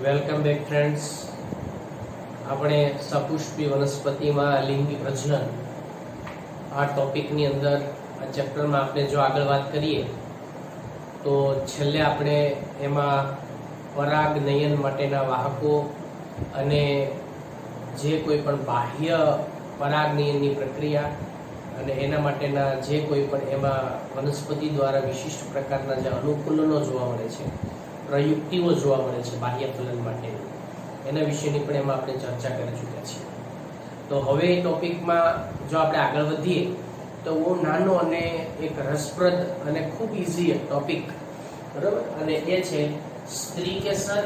Welcome back friends. આપણે સપુષ્પી વનસ્પતિમાં લિંગી પ્રજનન આ ટોપિકની અંદર આ ચેપ્ટરમાં આપણે જો આગળ વાત કરીએ તો છેલ્લે આપણે એમાં પરાગનયન માટેના વાહકો અને જે કોઈ પણ બાહ્ય પરાગનયનની પ્રક્રિયા અને એના માટેના જે કોઈ પણ એમાં વનસ્પતિ દ્વારા વિશિષ્ટ પ્રકારના જે અનુકૂલનો જોવા મળે છે, પ્રયુક્તિઓ જોવા મળે છે બાહ્ય ફલન માટે, એના વિશેની પણ એમાં આપણે ચર્ચા કરી ચૂક્યા છીએ. તો હવે એ ટોપિકમાં જો આપણે આગળ વધીએ તો બહુ નાનો અને એક રસપ્રદ અને ખૂબ ઇઝી ટોપિક, બરાબર, અને એ છે સ્ત્રીકેસર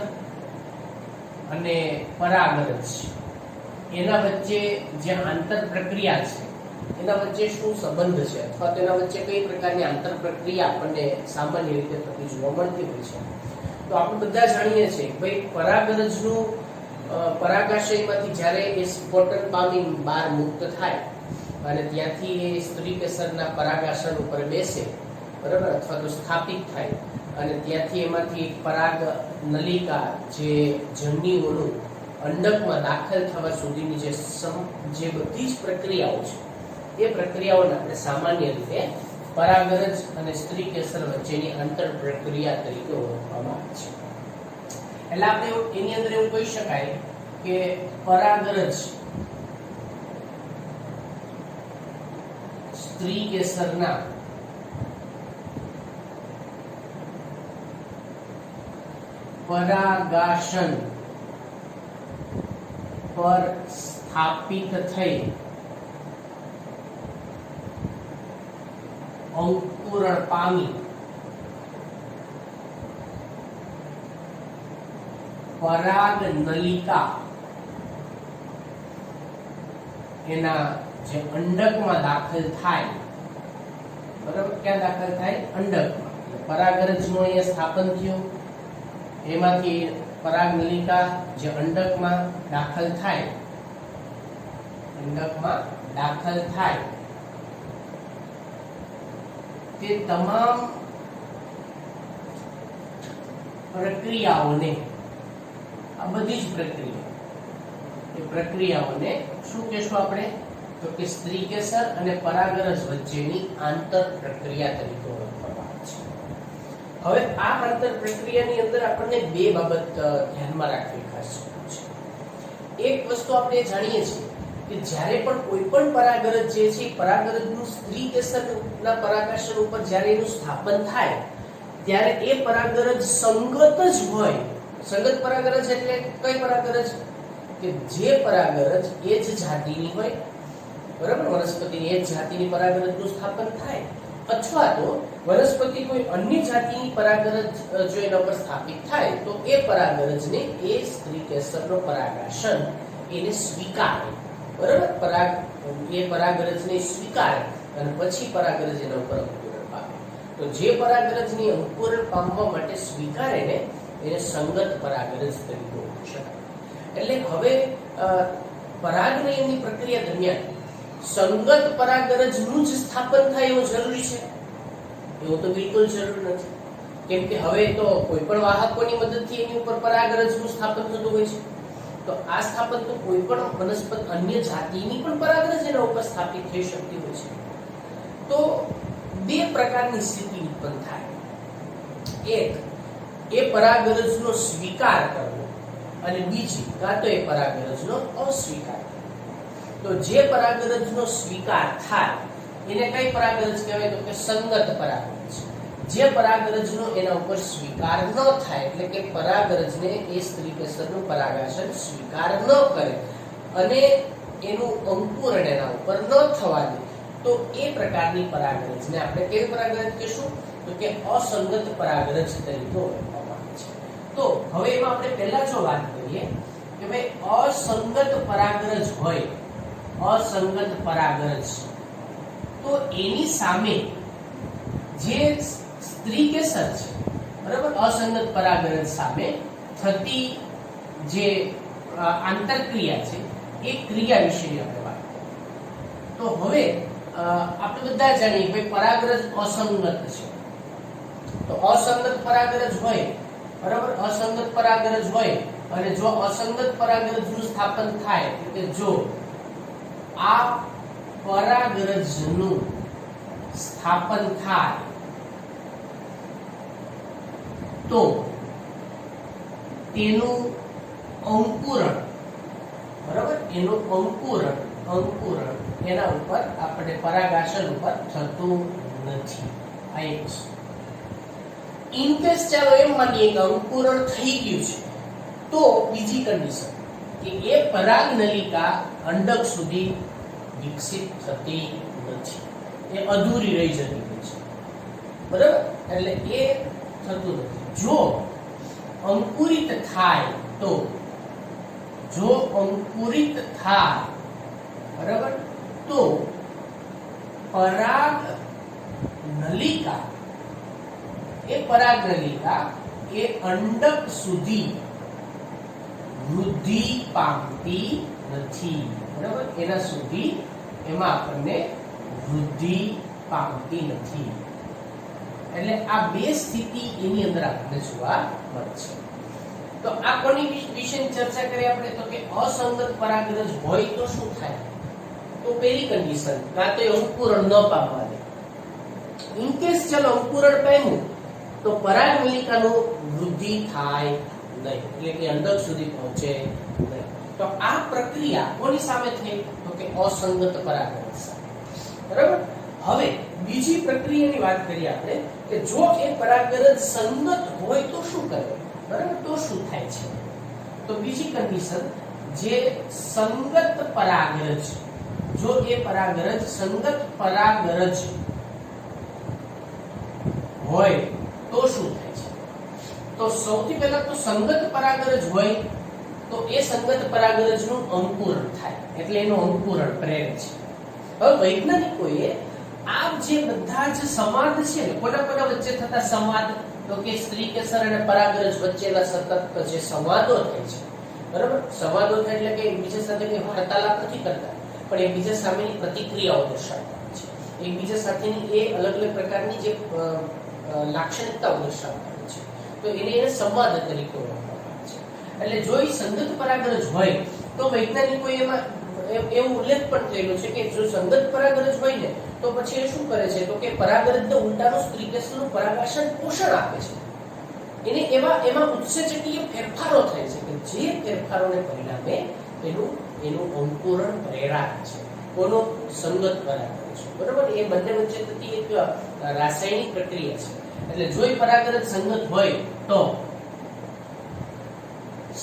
અને પરાગરજ. એના વચ્ચે જે આંતર પ્રક્રિયા છે એના વચ્ચે શું સંબંધ છે અથવા તેના વચ્ચે કઈ પ્રકારની આંતર પ્રક્રિયા આપણને સામાન્ય રીતે થતી જોવા મળતી હોય છે. તો આપણે બધા જાણીએ છીએ ભાઈ પરાગરજનું પરાગાશયમાંથી જ્યારે એ સ્ફોટન પામી બહાર મુક્ત થાય અને ત્યાંથી એ સ્ત્રીકેસરના પરાગાસન ઉપર બેસે, બરાબર, અથવા તો સ્થાપિત થાય અને ત્યાંથી એમાંથી પરાગ નલિકા જે જન્યુઓનું અંડકમાં દાખલ થવા સુધીની જે બધી જ પ્રક્રિયાઓ છે એ પ્રક્રિયાઓને આપણે સામાન્ય રીતે પરાગરજ અને સ્ત્રીકેસર વચ્ચેની આંતર પ્રક્રિયા તરીકે ઓળખવામાં આવે છે. એટલે આપણે એની અંદર એવું કહી શકાય કે પરાગરજ સ્ત્રીકેસરના પરાગાસન પર સ્થાપિત થઈ અંકુરણ પામી પરાગ નલિકા એના જે અંડકમાં દાખલ થાય, બરાબર, ક્યાં દાખલ થાય? અંડકમાં. પરાગરજનું અહીંયા સ્થાપન થયું, એમાંથી પરાગ નલિકા જે અંડકમાં દાખલ થાય, અંડકમાં દાખલ થાય તે તમામ પ્રક્રિયાઓને, આ બધી જ પ્રક્રિયાઓને શું કહેશું આપણે? તો કે સ્ત્રીકેસર અને પરાગરજ વચ્ચેની આંતર પ્રક્રિયા તરીકે ઓળખવામાં આવે છે. હવે આ આંતર પ્રક્રિયાની અંદર આપણને બે બાબત ધ્યાનમાં રાખવી ખાસ જરૂર છે. એક વસ્તુ આપણે જાણીએ છીએ કે જ્યારે પણ કોઈ પણ પરાગરજ જે છે પરાગરજનું સ્ત્રીકેસરના પરાગાસન ઉપર જ્યારે એનું સ્થાપન થાય ત્યારે એ પરાગરજ સંગત જ હોય. સંગત પરાગરજ એટલે કઈ પરાગરજ? કે જે પરાગરજ એ જ જાતિની હોય, બરાબર, વનસ્પતિની એ જ જાતિની પરાગરજનું સ્થાપન થાય અથવા તો વનસ્પતિ કોઈ અન્ય જાતિની પરાગરજ જો એના પર સ્થાપિત થાય તો એ પરાગરજને એ સ્ત્રીકેસરનો પરાગાસન એને સ્વીકારે, બરાબર, એ પરાગરજને સ્વીકારે અને પછી પરાગરજ એના ઉપર અંકુરણ પામે. તો જે પરાગરજની અંકુરણ પામવા માટે સ્વીકારે ને એને સંગત પરાગરજ તરીકે ઓળખી શકાય. એટલે હવે પરાગનયનની પ્રક્રિયા દરમિયાન સંગત પરાગરજનું જ સ્થાપન થાય એવું જરૂરી છે? એવું તો બિલકુલ જરૂર નથી, કેમ કે હવે તો કોઈ પણ વાહકોની મદદથી એની ઉપર પરાગરજનું સ્થાપન થતું હોય છે. તો આ સ્થાપન તો કોઈ પણ વનસ્પતિ અન્ય જાતિની પણ પરાગરજ એના ઉપર સ્થાપિત થઈ શકતી હોય છે. તો બે પ્રકારની સ્થિતિ ઉત્પન્ન થાય. એક, એ પરાગરજનો સ્વીકાર કરવો અને બીજી, કાં તો એ પરાગરજનો અસ્વીકાર. તો જે પરાગરજનો સ્વીકાર થાય એને કઈ પરાગરજ કહેવાય? તો કે સંગત પરાગરજ. જે પરાગરજનો એના ઉપર સ્વીકાર ન થાય, એટલે કે પરાગરજને એ સ્ત્રીકેસરનું પરાગાસન સ્વીકાર ન કરે અને એનું અંકુરણ એના ઉપર ન થવા દે, તો એ પ્રકારની પરાગરજને આપણે કેવી પરાગરજ કહીશું? તો કે અસંગત પરાગરજ તરીકે ઓળખવામાં આવે છે. તો હવે એમાં આપણે પહેલા જો વાત કરીએ કે ભાઈ અસંગત પરાગરજ હોય, અસંગત પરાગરજ, તો એની સામે જે સ્ત્રીકેસર છે, બરાબર, અસંગત પરાગરજ સામે થતી જે આંતરક્રિયા છે એ ક્રિયા વિશેની આપણે વાત કરીએ. તો હવે આપણે બધા જાણીએ કે પરાગરજ અસંગત છે. તો અસંગત પરાગરજ હોય, બરાબર, અસંગત પરાગરજ હોય અને જો અસંગત પરાગરજનું સ્થાપન થાય એટલે કે જો આ પરાગરજનું સ્થાપન થાય તો તેનું અંકુરણ, બરાબર, એનું અંકુરણ એના ઉપર આપણે પરાગાશન ઉપર થતું નથી. આ એક છે. ઇન કેસ ચાલો એમ માનીએ કે અંકુરણ થઈ ગયું છે તો બીજી કન્ડિશન કે એ પરાગનલિકા અંડક સુધી વિકસિત થતી નથી, એ અધૂરી રહી જતી હોય છે, બરાબર. એટલે એ થતું નથી. જો અંકુરિત થાય તો, જો અંકુરિત થાય, બરાબર, તો પરાગ નલિકા એ અંડક સુધી વૃદ્ધિ પામતી નથી, બરાબર. એના સુધી એમાં આપણને વૃદ્ધિ પામતી નથી. એટલે આ બે સ્થિતિ એની અંદર આપણને જોવા મળે છે. તો આ કોની વિશેની ચર્ચા કરી આપણે? તો કે અસંગત પરાગરજ હોય તો શું થાય? તો પહેલી કન્ડિશન, કાં તો અંકુરણ ન પામવા દે. ઇન કેસ ચાલો અંકુરણ પામ્યું તો પરાગનલિકાનું વૃદ્ધિ થાય નહીં, એટલે કે અંડક સુધી પહોંચે નહીં. તો આ પ્રક્રિયા કોની સામે થઈ? તો કે અસંગત પરાગરજ, બરાબર. હવે બીજી પ્રક્રિયાની વાત કરીએ આપણે કે જો એ પરાગરજ સંગત હોય તો શું કરે, બરાબર, તો શું થાય છે? તો બીજી કન્ડિશન, જે સંગત પરાગરજ, જો એ પરાગરજ સંગત પરાગરજ હોય તો શું થાય છે? તો સૌથી પહેલા તો સંગત પરાગરજ હોય તો એ સંગત પરાગરજનું અંકુરણ થાય, એટલે એનું અંકુરણ પ્રેરે છે. હવે વૈજ્ઞાનિકોએ આ જે બધા જ સંવાદ છે ને, કોના વચ્ચે થતા સંવાદ, તો કે સ્ત્રી કેસર અને પરાગરજ વચ્ચેના સતત જે સંવાદો થાય છે, બરાબર. સંવાદો થાય એટલે કે એકબીજા સાથે કોઈ વાર્તાલાપ નથી કરતા, પણ એકબીજા સામેની પ્રતિક્રિયાઓ દર્શાવતા હોય છે, એકબીજા સાથેની એ અલગ અલગ પ્રકારની જે લાક્ષણિકતાઓ દર્શાવતા હોય છે, તો એને સંવાદ તરીકે ઓળખવામાં આવે છે. એટલે જો એ સંગત પરાગરજ હોય તો વૈજ્ઞાનિકોએ એમાં એવું ઉલ્લેખ પણ થયેલો છે કે જો સંગત પરાગરજ હોય ને તો પછી એ શું કરે છે? તો કે પરાગરજને ઉલટાનું સ્ત્રીકેસરનું પરાગાશન પોષણ આપે છે. એને એમાં ઉત્સેચકીય ફેરફારો થાય છે કે જે ફેરફારોને પરિણામે એનું અંકુરણ પ્રેરાય છે. કોનો? સંગત પરાગરજ, બરાબર. એ બંને વચ્ચે થતી એક રાસાયણિક પ્રક્રિયા છે. એટલે જો એ પરાગરજ સંગત હોય તો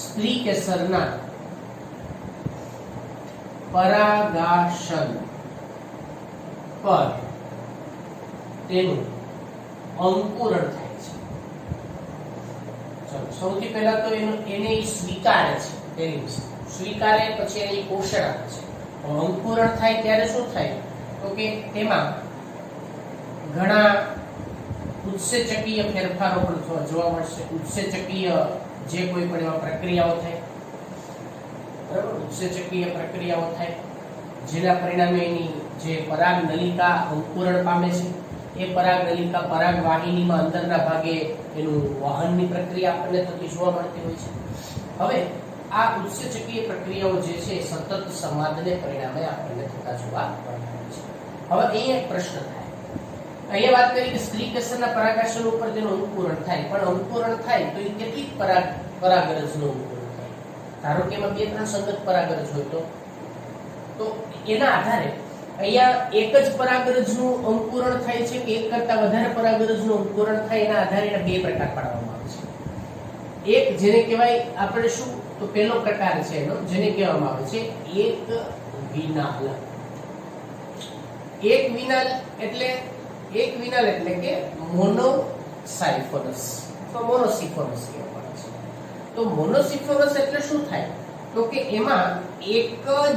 સ્ત્રી કેસરના પરાગાશન પર તેનું અંકુરણ થાય છે. ચલો, સૌથી પહેલા તો એને સ્વીકારે છે, પેલી વસ્તુ સ્વીકારે, પછી એને પોષણ આપે છે. અંકુરણ થાય ત્યારે શું થાય? તો કે તેમાં ઘણા ઉત્સેચકીય ફેરફારો પણ જોવા મળશે. ઉત્સેચકીય જે કોઈ પણ એવા પ્રક્રિયાઓ થાય, બરાબર, ઉત્સેચકીય પ્રક્રિયાઓ થાય જેના પરિણામે એની જે પરાગ નલિકા અંકુરણ પામે છે, એ પરાગ નલિકા પરાગ વાહિનીમાં અંદરના ભાગે એનું વહનની પ્રક્રિયા આપણને થતી જોવા મળતી હોય છે. હવે આ ઉત્સેચકીય પ્રક્રિયાઓ જે છે સતત સંવાદને પરિણામે આપણને થતા જોવા મળતા હોય છે. હવે અહીંયા એક પ્રશ્ન થાય, અહીંયા વાત કરી કે સ્ત્રી કેસરના પરાગાશન ઉપર તેનું અંકુરણ થાય, પણ અંકુરણ થાય તો એ કેટલીક પરાગરજનું અંકુરણ થાય? ધારો કે એમાં 2-3 સંગત પરાગરજ હોય તો એના આધારે અહીંયા એક જ પરાગરજનું અંકુરણ થાય છે કે એક કરતા વધારે પરાગરજનું અંકુરણ થાય, એના આધારે એને 2 પ્રકાર પાડવામાં આવે છે. એક જેને કહેવાય આપણે શું, તો પહેલો પ્રકાર છે એનો જેને કહેવામાં આવે છે એક વિનાલ. એક વિનાલ એટલે કે મોનોસાયફોરસ, તો મોનોસિફોરસ કહેવામાં આવે છે. તો મોનોસિફોરસ એટલે શું થાય? તો કે એમાં એક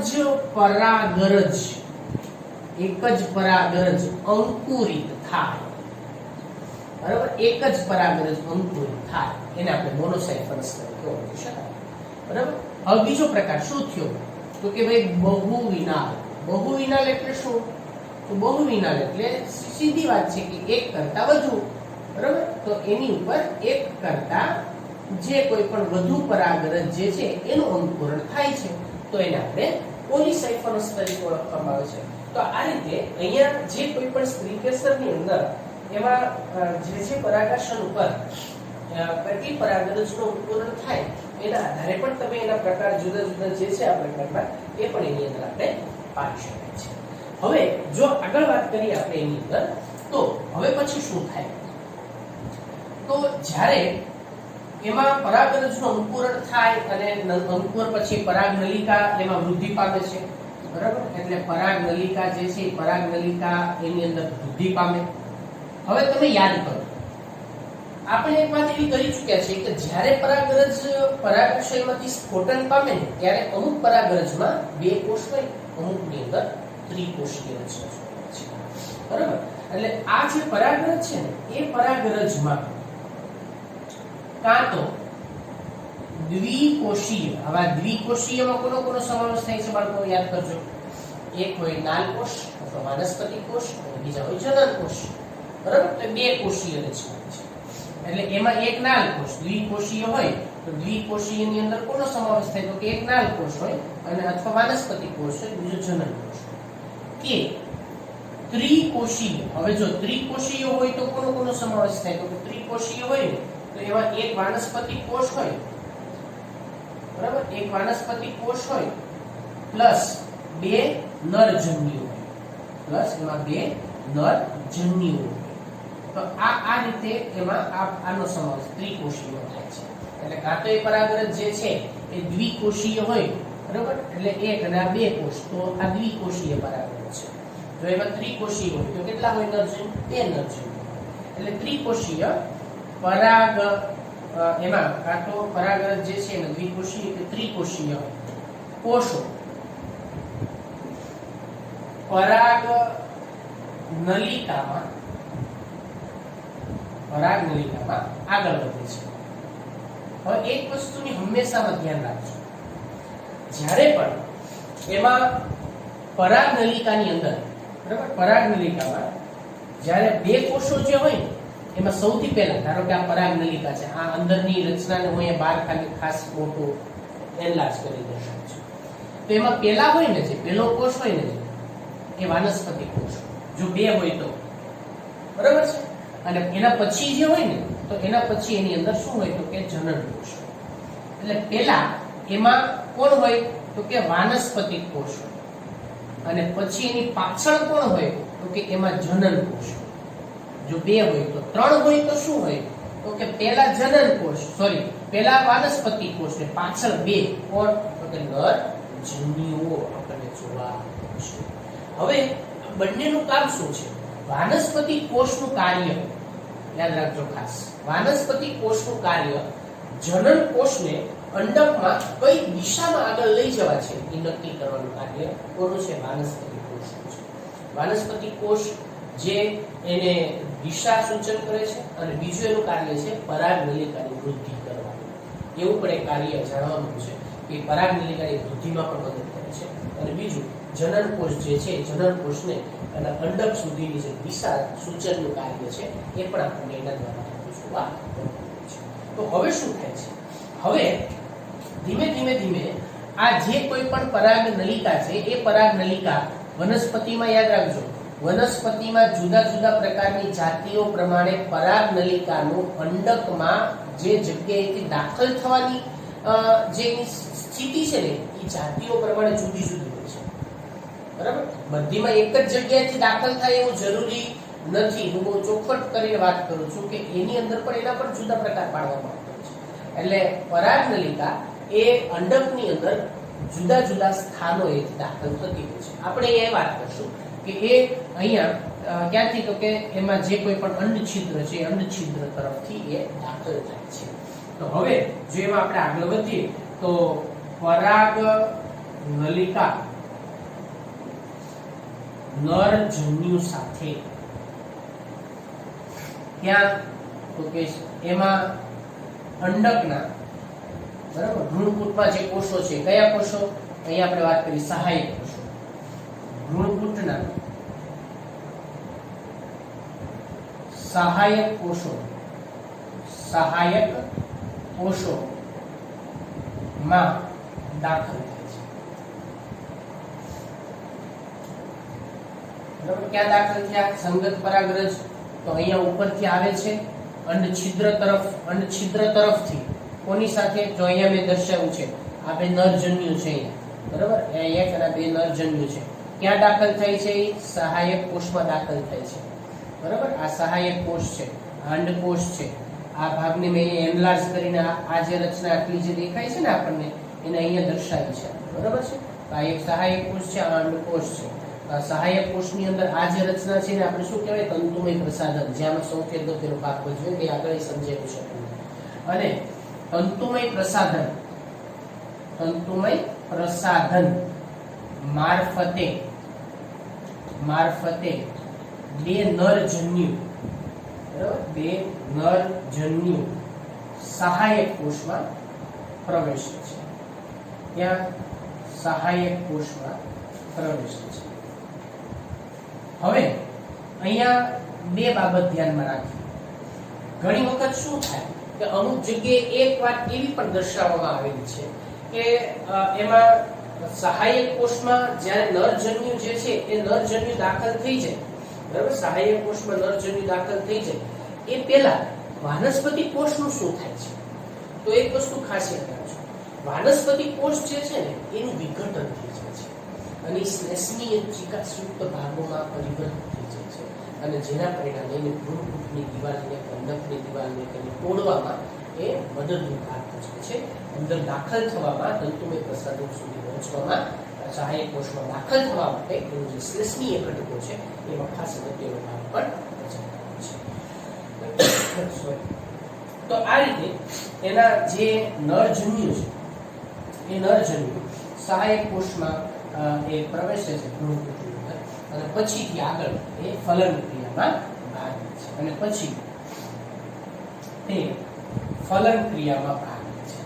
જ પરાગરજ અંકુરિત થાય, બરાબર. એક જ પરાગરજ અંકુરિત થાય એને આપણે મોનોસાયફોરસ તરીકે ઓળખી શકાય, બરાબર. હવે બીજો પ્રકાર શું થયો? તો કે ભાઈ બહુવિનાલ. બહુવિનાલ એટલે શું? તો બહુવિનાલ એટલે સીધી વાત છે કે એક કરતા વધુ, બરાબર. તો એની ઉપર એક કરતા જે કોઈ પણ વધુ પરાગરજ જે છે એનું અંકુરણ થાય છે તો એને આપણે પોલિસાયફરસ તરીકે ઓળખવામાં આવે છે. તો આ રીતે અહીંયા જે કોઈ પણ સ્ત્રીકેસરની અંદર એમાં જે છે પરાગાશન ઉપર કેટલી પરાગરજનું અંકુરણ થાય એના આધારે પણ તમે એના પ્રકાર જુદા જુદા જે છે આ પ્રકારના એ પણ એની અંદર આપણે પાડી શકાય છે. હવે જો આગળ વાત કરીએ આપણે એની અંદર તો હવે પછી શું થાય તો જ્યારે એમાં પરાગરજનું અંકુરણ થાય અને અંકુર પછી પરાગનલિકા એમાં વૃદ્ધિ પામે છે, બરાબર? એટલે પરાગનલિકા જે છે પરાગનલિકા એની અંદર વૃદ્ધિ પામે. હવે તમે યાદ કરો આપણે એક વાત એવી કરી ચૂક્યા છે કે જ્યારે પરાગરજ પરાગાશયમાંથી સ્ફોટન પામે ને ત્યારે અમુક પરાગરજમાં બે કોષ હોય, અમુકની અંદર ત્રિકોષીય રચના જોવા છે, બરાબર? એટલે આ જે પરાગરજ છે ને એ પરાગરજમાં કાં તો દ્વિકોષીય, આવા દ્વિકોષીયમાં કોનો સમાવેશ થાય છે બાળકો યાદ કરજો. એક હોય નાલ કોષ અથવા વાનસ્પતિ કોષ અને બીજા હોય જનન કોષ, બરાબર? તો બે કોષીય રચના છે. એટલે એમાં એક નાલ કોષ દ્વિકોષીય હોય તો દ્વિકોષીયની અંદર કોનો સમાવેશ થાય તો કે એક નાલ કોષ હોય અને અથવા વાનસ્પતિ કોષ હોય, બીજો જનન કોષ કે ત્રિકોષીય. હવે જો ત્રિકોષીય હોય તો કોનો સમાવેશ થાય તો કે ત્રિકોષીય હોય ને તો એમાં એક વાનસ્પતિ કોષ હોય, બરાબર? એક વાનસ્પતિ કોષ હોય પ્લસ બે નરજન્યુઓ હોય, પ્લસ એમાં બે નરજન્યુઓ હોય. તો આ રીતે એમાં આનો સમાવેશ ત્રિકોષીય થાય છે. એટલે કાં તો એ પરાગરજ જે છે એ દ્વિકોષીય હોય, બરાબર? એટલે એક અને આ બે કોષ, તો આ દ્વિકોષીય પરાગરજ છે. જો એમાં ત્રિકોષીય હોય તો કેટલા હોય નરજન્યુ? બે નરજન્યુ. એટલે ત્રિકોષીય પરાગ એમાં કાં તો પરાગરજ જે છે એને દ્વિકોષીય કે ત્રિકોષીય કોષો પરાગ નલિકામાં આગળ વધે છે. હવે એક વસ્તુની હંમેશા ધ્યાન રાખજો, જ્યારે પણ એમાં પરાગનલિકાની અંદર, બરાબર? પરાગનલિકામાં જ્યારે બે કોષો જે હોય ને એમાં સૌથી પહેલા ધારો કે આ પરાગનલિકા છે, આ અંદરની રચનાને હું અહીંયા બહાર ખાલી ખાસ મોટું એનલાર્જ કરી દર્શાવું છું. તો એમાં પહેલા હોય ને જે પહેલો કોષ હોય ને એ વાનસ્પતિક કોષ, જો બે હોય તો, બરાબર છે? અને એના પછી જે હોય ને તો એના પછી એની અંદર શું હોય તો કે જનન કોષ. એટલે પહેલા એમાં કોણ હોય તો કે વાનસ્પતિક કોષ હોય અને પછી એની પાછળ કોણ હોય તો કે એમાં જનન કોષ. જો બે હોય તો ત્રણ હોય તો શું હોય તો કે પહેલા જનન કોષ, સોરી પહેલા વાનસ્પતિ કોષ ને પાછળ બે કોણ તો કે નરજન્યુઓ આપણને જોવા મળશે. હવે બંનેનું કામ શું છે? વાનસ્પતિ કોષનું કાર્ય યાદ રાખજો ખાસ. વાનસ્પતિ કોષનું કાર્ય જનન કોષને અંડકમાં કઈ દિશામાં આગળ લઈ જવા છે એ નક્કી કરવાનું કાર્ય કોનું છે? વાનસ્પતિ કોષનું છે. વાનસ્પતિ કોષ જે એને દિશા સૂચન કરે છે અને બીજું એનું કાર્ય છે પરાગનલિકાની વૃદ્ધિ કરવાનું. એવું પણ એક કાર્ય જાણવાનું છે કે પરાગનલિકાની વૃદ્ધિમાં પણ મદદ કરે છે. અને બીજું જનન કોષ જે છે જનન કોષને અને અંડક સુધીની જે દિશા સૂચનનું કાર્ય છે એ પણ આપણને એના દ્વારા જોવા મળે છે. તો હવે શું થાય છે? હવે ધીમે ધીમે આ જે કોઈ પણ પરાગનલિકા છે એ પરાગનલિકા વનસ્પતિમાં યાદ રાખજો, વનસ્પતિમાં જુદા જુદા પ્રકારની જાતિઓ પ્રમાણે પરાગનલિકાનું અંડકમાં જે જગ્યાએથી દાખલ થવાની જે સ્થિતિ છે ને એ જાતિઓ પ્રમાણે જુદી જુદી હોય છે, બરાબર? બધીમાં એક જ જગ્યાએથી દાખલ થાય એવું જરૂરી નથી. હું બહુ ચોખવટ કરીને વાત કરું છું કે એની અંદર પણ એના પણ જુદા પ્રકાર પાડવામાં આવતા હોય છે. એટલે પરાગનલિકા એ અંડકની અંદર જુદા જુદા સ્થાનોએ દાખલ થતી હોય છે. આપણે એ વાત કરશું કે એ અહીંયા ક્યાંથી તો કે એમાં જે કોઈ પણ અંડછિદ્ર છે અંડછિદ્ર તરફથી એ દાખલ થાય છે. તો હવે જો એમાં આપણે આગળ વધીએ તો પરાગનલિકા નરજન્યુ સાથે ક્યાં તો કે એમાં અંડકના, બરાબર, ભ્રૂણપૂટમાં જે કોષો છે કયા કોષો? અહીંયા આપણે વાત કરી સહાયક કોષો. ભ્રૂણપૂટના સહાયક કોષો, સહાયક કોષોમાં દાખલ થાય છે. બરાબર, ક્યાં દાખલ થયા? સંગત પરાગરજ તો અહીંયા ઉપરથી આવે છે અંડછિદ્ર તરફથી. કોની સાથે? જો અહીંયા મેં દર્શાવ્યું છે આ બે નરજન્યુ છે અહીંયા, બરાબર, એક અને બે નરજન્યુ છે. ક્યાં દાખલ થાય છે? સહાયક કોષમાં દાખલ થાય છે. બરાબર, આ સહાયક કોષ છે, અંડકોષ છે. આ ભાગને મેં એનલાર્જ કરીને આ જે રચના આટલી જે દેખાય છે ને આપણને એને અહીંયા દર્શાવી છે. બરાબર છે, આ એક સહાયક કોષ છે, આ અંડકોષ છે. આ સહાયક કોષની અંદર આ જે રચના છે ને આપણે શું કહેવાય? તંતુમય પ્રસાધન, જેમાં સૌથી અગત્યનો ભાગ ભજવે એ આગળ સમજાવ્યું છે. અને તંતુમય પ્રસાધન મારફતે બે નરજન્યુ, બરાબર, બે નરજન્યુ સહાયક કોષમાં પ્રવેશે છે. ત્યાં સહાયક કોષમાં પ્રવેશે છે. હવે અહીંયા બે બાબત ધ્યાનમાં રાખીએ. ઘણી વખત શું થાય કે અમુક જગ્યાએ એક વાત એવી પણ દર્શાવવામાં આવેલી છે કે એમાં સહાયક કોષમાં જ્યારે નરજન્યુ જે છે એ નરજન્યુ દાખલ થઈ જાય, બરાબર, સહાયક કોષમાં નરજન્યુ દાખલ થઈ જાય એ પહેલા વાનસ્પતિક કોષનું શું થાય છે? તો એક વસ્તુ ખાસ યાદ રાખજો, વાનસ્પતિક કોષ જે છે ને એનું વિઘટન થઈ જાય છે અને શ્લેષ્મીય ચિકાસયુક્ત ભાગોમાં પરિવર્તિત થઈ જાય છે અને જેના પરિણામે એને ભ્રૂણપુટની દિવાલને, કંડકની દિવાલને તોડવામાં એ મદદરૂપ ભાગ ભજવે છે. અંદર દાખલ થવામાં, તંતુમય પ્રસાધન સુધી પહોંચવામાં, સહાયક કોષમાં દાખલ થવા માટે એનું જે શ્લેષ્મીય ઘટકો છે એમાં ખાસ અગત્યનો ભાગ પણ ભજવે છે. તો આ રીતે એના જે નરજન્યુ છે એ નરજન્યુ સહાયક કોષમાં એ પ્રવેશે છે ભ્રૂણપુટની અંદર અને પછીથી આગળ એ ફલન ક્રિયામાં ભાગ લે છે અને પછી તે ફલન ક્રિયામાં ભાગ લે છે.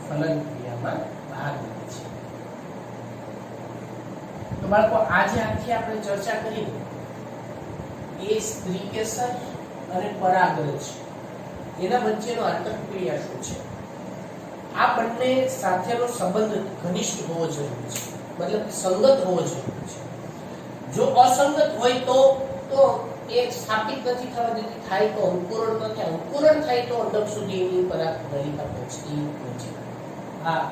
ફલન ક્રિયામાં ભાગ લે છે. તો બાળકો આજે આખી આપણે ચર્ચા કરી એ સ્ત્રીકેસર અને પરાગરજ એના વચ્ચેનો આંતરક્રિયા શું છે. આ બંને સાથેનો સંબંધ ઘનિષ્ઠ હોવો જરૂરી છે, મતલબ સંગત હોવો જરૂરી છે. જો અસંગત હોય તો એ સ્થાપિત નથી થવા દેતી, થાય તો અંકુરણ ન થાય, અંકુરણ થાય તો અંડક સુધી એની પરાગનલિકા પહોંચતી નથી. હા,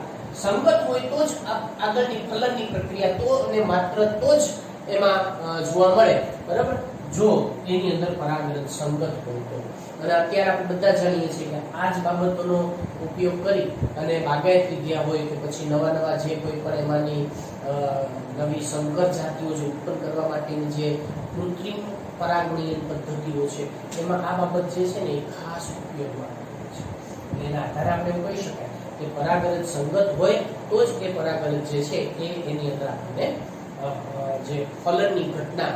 સંગત હોય તો જ આગળની ફલનની પ્રક્રિયા તો અને માત્ર તો જ એમાં જોવા મળે, બરાબર, જો એની અંદર પરાગરજ સંગત હોય તો. અને અત્યારે આપણે બધા જાણીએ છીએ કે આ જ બાબતોનો ઉપયોગ કરી અને બાગાયત વિદ્યા હોય કે પછી નવા જે કોઈ પણ એમાંની નવી સંકર જાતિઓ જે ઉત્પન્ન કરવા માટેની જે કૃત્રિમ પરાગણિયન પદ્ધતિઓ છે એમાં આ બાબત જે છે ને એ ખાસ ઉપયોગમાં આવે છે. એના આધારે આપણે એવું કહી શકાય કે પરાગરજ સંગત હોય તો જ એ પરાગરજ જે છે એ એની અંદર આપણને જે ફલનની ઘટના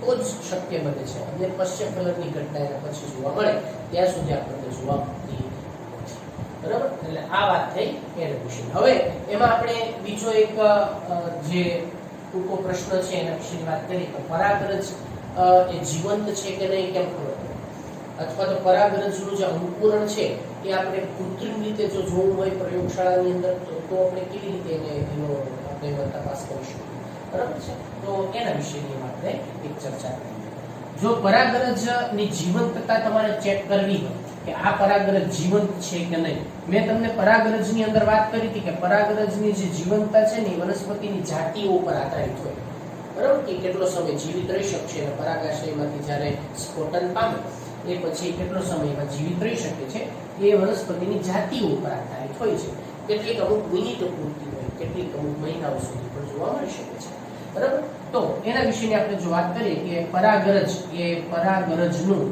તો જ શક્ય બને છે અને પશ્ચિમ ફલનની ઘટના એના પછી જોવા મળે ત્યાં સુધી આપણને જોવા મળતી નથી. બરાબર, એટલે આ વાત થઈ એના વિશે. હવે એમાં આપણે બીજો એક જે ટૂંકો પ્રશ્ન છે એના વિશેની વાત કરીએ તો પરાગરજ એ જીવંત છે કે નહીં કેમ ખબર પડે, અથવા તો પરાગરજનું જે અંકુરણ છે એ આપણે કૃત્રિમ રીતે જો જોવું હોય પ્રયોગશાળાની અંદર તો આપણે કેવી રીતે એનો આપણે તપાસ કરી શકીએ. બરાબર છે, તો એના વિશેની આપણે એક ચર્ચા કરીએ. જો પરાગરજની જીવંતતા તમારે ચેક કરવી હોય કે આ પરાગરજ જીવંત છે કે નહીં, મેં તમને પરાગરજની અંદર વાત કરી હતી કે પરાગરજની જે જીવંતતા છે ને વનસ્પતિની જાતિઓ ઉપર આધારિત હોય, બરાબર, કે કેટલો સમય જીવિત રહી શકશે અને પરાગાશયમાંથી જ્યારે સ્ફોટન પામે એ પછી કેટલો સમયમાં જીવિત રહી શકે છે એ વનસ્પતિની જાતિઓ ઉપર આધારિત હોય છે. કેટલીક અમુક મિનિટો પૂરતી હોય, કેટલીક અમુક મહિનાઓ સુધી પણ જોવા મળી શકે છે. બરાબર, તો એના વિશેની આપણે જો વાત કરીએ કે પરાગરજ એ પરાગરજનું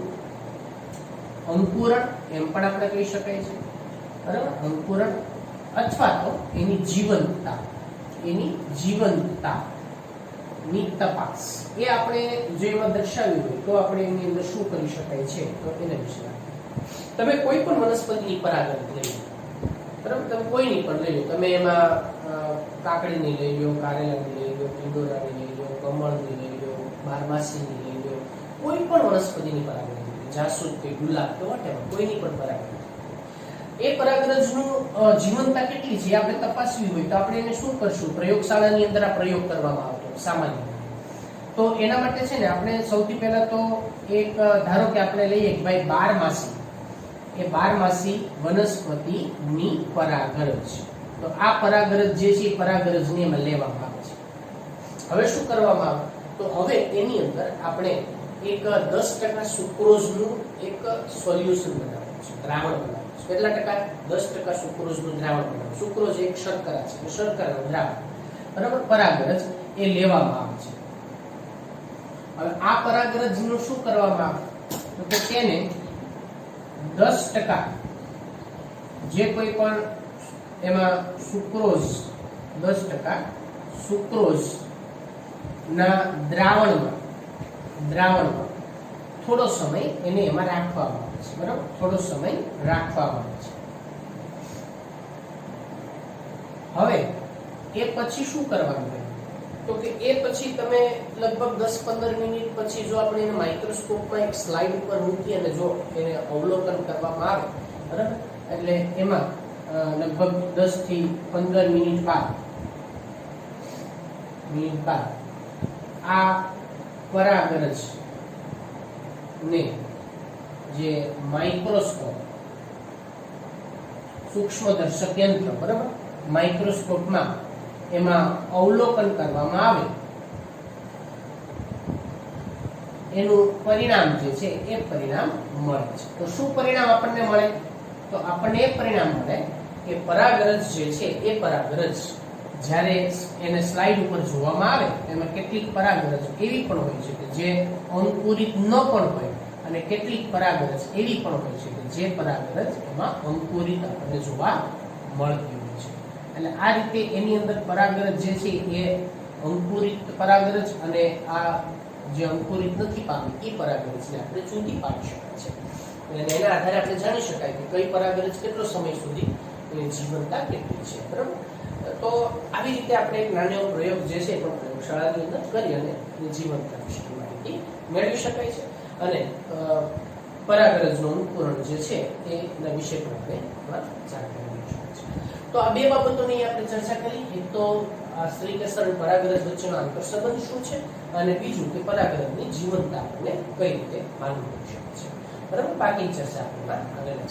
અંકુરણ એમ પણ આપણે કહી શકાય છે, બરાબર, અંકુરણ અથવા તો એની જીવંતતાની તપાસ એ આપણે જો એમાં દર્શાવ્યું હોય તો આપણે એની અંદર શું કરી શકાય છે તો એના વિશે તમે કોઈ પણ વનસ્પતિની પરાગરજ લઈ લો, બરાબર, તમે કોઈની પણ લઈ લો, તમે એમાં કાકડીની લઈ લો, કારેલાની લઈ લો, ટિંડોરાની લઈ લો, કમળની લઈ લો, બારમાસીની લઈ લો, કોઈ પણ વનસ્પતિની પરાગરજ, જાસૂદ કે ગુલાબ કે વhatever કોઈની પણ પરાગરજ એ પરાગરજનું જીવનતા કેટલી છે આપણે તપાસવી હોય તો આપણે એને શું કરશું? પ્રયોગશાળાની અંદર આ પ્રયોગ કરવામાં આવતો સામાન્ય. તો એના માટે છે ને આપણે સૌથી પહેલા તો એક ધારો કે આપણે લઈએ કે ભાઈ બારમાસી, એ બારમાસી વનસ્પતિની પરાગરજ. તો આ પરાગરજ જે છે એ પરાગરજને એમાં લેવામાં આવે છે. હવે શું કરવામાં આવે? તો હવે એની અંદર આપણે એક 10% સુક્રોઝનું એક સોલ્યુશન બનાવવું છે, દ્રાવણ બનાવવું છે. કેટલા ટકા? 10% સુક્રોઝનું દ્રાવણ બનાવવું. સુક્રોઝ એક શર્કરા છે, શર્કરાનું દ્રાવણ, બરાબર, પરાગરજ એ લેવામાં આવે છે. હવે આ પરાગરજનું શું કરવામાં આવે? તો કે તેને 10% જે કોઈ પણ એમાં સુક્રોઝ 10% સુક્રોઝ ના દ્રાવણમાં થોડો સમય એને એમાં રાખવામાં આવે છે, બરાબર, થોડો સમય રાખવામાં આવે છે. હવે એ પછી શું કરવાનું છે? તો કે એ પછી તમે લગભગ 10-15 મિનિટ પછી જો આપણે એને માઇક્રોસ્કોપમાં એક સ્લાઇડ ઉપર મૂકી અને જો એને અવલોકન કરવામાં આવે, બરાબર, એટલે એમાં લગભગ 10 થી 15 મિનિટ બાદ આ પરાગરજ ને જે માઇક્રોસ્કોપ, સૂક્ષ્મદર્શક યંત્ર, બરાબર, માઇક્રોસ્કોપમાં એમાં અવલોકન કરવામાં આવે, એનું પરિણામ જે છે એ પરિણામ મળે છે. તો શું પરિણામ આપણને મળે? તો આપણને એ પરિણામ મળે કે પરાગરજ જે છે એ પરાગરજ જ્યારે એને સ્લાઇડ ઉપર જોવામાં આવે એમાં કેટલીક પરાગરજ એવી પણ હોય છે કે જે અંકુરિત ન પણ હોય અને કેટલીક પરાગરજ એવી પણ હોય છે કે જે પરાગરજ એમાં અંકુરિત આપણને જોવા મળતી હોય છે. એટલે આ રીતે એની અંદર પરાગરજ જે છે એ અંકુરિત પરાગરજ અને આ જે અંકુરિત નથી પામી એ પરાગરજને આપણે જુદી પાડી શકાય છે. એટલે એના આધારે આપણે જાણી શકાય કે કઈ પરાગરજ કેટલો સમય સુધી એની જીવનતા કેટલી છે, બરાબર. તો આવી રીતે આપણે એક નાનો પ્રયોગ જે છે પણ પ્રયોગશાળાની અંદર કરી અને જીવનતા વિશેની માહિતી મેળવી શકાય છે અને પરાગરજનું અંકુરણ જે છે એના વિશે પણ આપણે જાણકારી મેળવી શકાય છે. તો આ બે બાબતોની આપણે ચર્ચા કરી. એક તો આ સ્ત્રીકેસર અને પરાગરજ વચ્ચેનો આંતરસંબંધ શું છે અને બીજું કે પરાગરજની જીવનતા આપણને કઈ રીતે માલુમ પડી શકે છે, બરાબર. બાકી ચર્ચા આપણે આગળ